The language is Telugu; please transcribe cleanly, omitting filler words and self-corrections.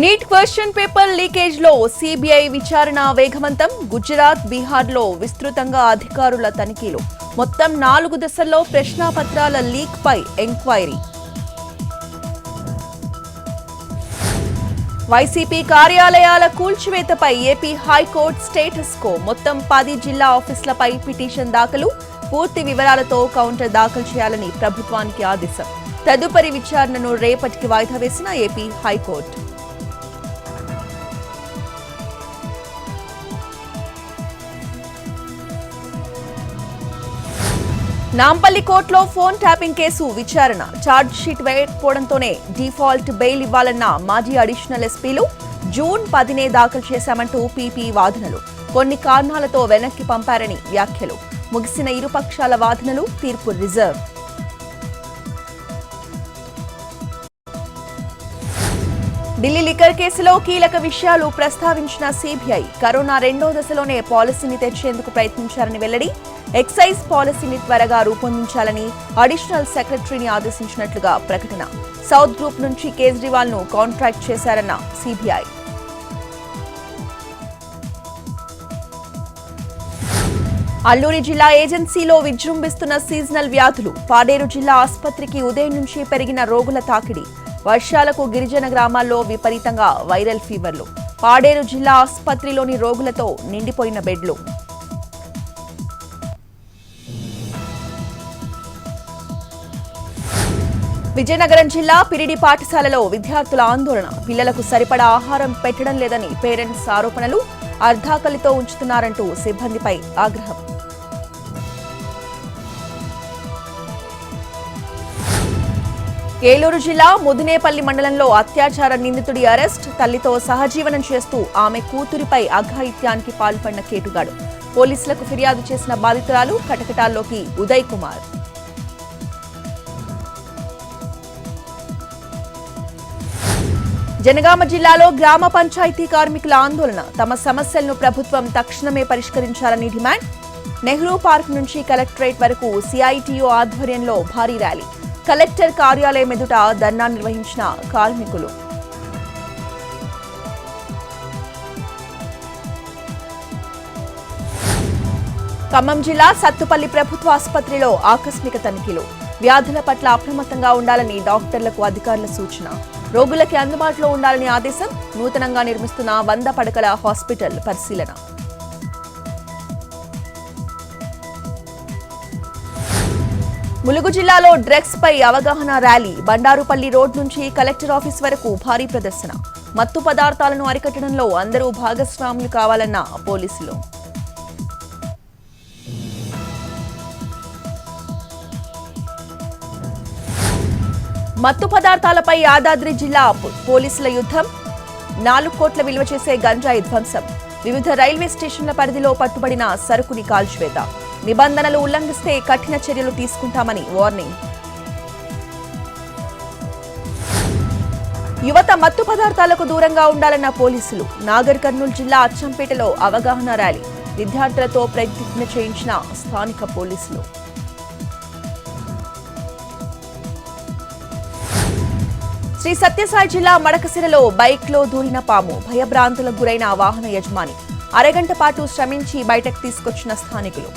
నీట్ క్వశ్చన్ పేపర్ లీకేజ్ లో సిబిఐ విచారణ వేగవంతం. గుజరాత్, బీహార్ లో విస్తృతంగా అధికారుల తనిఖీలు. మొత్తం 4 దశల్లో ప్రశ్నాపత్రాల లీక్ పై ఎంక్వైరీ. వైసీపీ కార్యాలయాల కూల్చివేతపై ఏపీ హైకోర్టు స్టేటస్ కో. మొత్తం 10 జిల్లా ఆఫీసులపై పిటిషన్ దాఖలు. పూర్తి వివరాలతో కౌంటర్ దాఖలు చేయాలని ప్రభుత్వానికి ఆదేశం. తదుపరి విచారణను రేపటికి వాయిదా వేసిన ఏపీ హైకోర్టు. నాంపల్లి కోర్టులో ఫోన్ ట్యాపింగ్ కేసు విచారణ. ఛార్జ్ షీట్ వేయకపోవడంతోనే డిఫాల్ట్ బెయిల్ ఇవ్వాలన్న మాజీ అడిషనల్ ఎస్పీలు. జూన్ 10నే దాఖలు చేశామంటూ పీపీ వాదనలు. కొన్ని కారణాలతో వెనక్కి పంపారని వ్యాఖ్యలు. ముగిసిన ఇరుపక్షాల వాదనలు, తీర్పు రిజర్వ్. ఢిల్లీ లిక్కర్ కేసులో కీలక విషయాలు ప్రస్తావించిన సిబిఐ. కరోనా 2వ దశలోనే పాలసీని తెచ్చేందుకు ప్రయత్నించారని వెల్లడి. ఎక్సైజ్ పాలసీని త్వరగా రూపొందించాలని అడిషనల్ సెక్రటరీని ఆదేశించినట్లుగా ప్రకటన. సౌత్ గ్రూప్ నుంచి కేజ్రీవాల్ ను కాంట్రాక్ట్ చేశారన్న సిబిఐ. అల్లూరి జిల్లా ఏజెన్సీలో విజృంభిస్తున్న సీజనల్ వ్యాధులు. పాడేరు జిల్లా ఆసుపత్రికి ఉదయం నుంచి పెరిగిన రోగుల తాకిడి. వర్షాలకు గిరిజన గ్రామాల్లో విపరీతంగా వైరల్ ఫీవర్లు. పాడేరు జిల్లా ఆసుపత్రిలోని రోగులతో నిండిపోయిన బెడ్లు. విజయనగరం జిల్లా పిరిడి పాఠశాలలో విద్యార్థుల ఆందోళన. పిల్లలకు సరిపడా ఆహారం పెట్టడం లేదని పేరెంట్స్ ఆరోపణలు. అర్ధాకలితో ఉంచుతున్నారంటూ సిబ్బందిపై ఆగ్రహం. ఏలూరు జిల్లా ముదినేపల్లి మండలంలో అత్యాచార నిందితుడి అరెస్ట్. తల్లితో సహజీవనం చేస్తూ ఆమె కూతురిపై అఘాయిత్యానికి పాల్పడిన కేటుగాడు. పోలీసులకు ఫిర్యాదు చేసిన బాధితురాలు కటకటాల్లోకి ఉదయ్ కుమార్. జనగామ జిల్లాలో గ్రామ పంచాయతీ కార్మికుల ఆందోళన. తమ సమస్యలను ప్రభుత్వం తక్షణమే పరిష్కరించాలని డిమాండ్. నెహ్రూ పార్క్ నుంచి కలెక్టరేట్ వరకు సిఐటియు ఆధ్వర్యంలో భారీ ర్యాలీ. కలెక్టర్ కార్యాలయం ఎదుట ధర్నా నిర్వహించిన కార్మికులు. ఖమ్మం జిల్లా సత్తుపల్లి ప్రభుత్వ ఆసుపత్రిలో ఆకస్మిక తనిఖీలు. వ్యాధుల పట్ల అప్రమత్తంగా ఉండాలని డాక్టర్లకు అధికారుల సూచన. రోగులకి అందుబాటులో ఉండాలని ఆదేశం. నూతనంగా నిర్మిస్తున్న 100 పడకల హాస్పిటల్ పరిశీలన. ములుగు జిల్లాలో డ్రగ్స్ పై అవగాహన ర్యాలీ. బండారుపల్లి రోడ్ నుంచి కలెక్టర్ ఆఫీస్ వరకు భారీ ప్రదర్శన. మత్తు పదార్థాలను అరికట్టడంలో అందరూ భాగస్వాములు కావాలన్న పోలీసులు. మత్తు పదార్థాలపై యాదాద్రి జిల్లా పోలీసుల యుద్ధం. 4 కోట్ల విలువ చేసే గంజాయి ధ్వంసం. వివిధ రైల్వే స్టేషన్ల పరిధిలో పట్టుబడిన సరుకుని కాల్చివేత. నిబంధనలు ఉల్లంఘిస్తే కఠిన చర్యలు తీసుకుంటామని వార్నింగ్. యువత మత్తు పదార్థాలకు దూరంగా ఉండాలన్న పోలీసులు. నాగర్ కర్నూలు జిల్లా అచ్చంపేటలో అవగాహన ర్యాలీ. విద్యార్థులతో ప్రతిజ్ఞ చేయించిన స్థానిక పోలీసులు. శ్రీ సత్యసాయి జిల్లా మడకసిరలో బైక్లో దూరిన పాము. భయభ్రాంతులకు గురైన వాహన యజమాని. అరగంట పాటు శ్రమించి బయటకు తీసుకొచ్చిన స్థానికులు.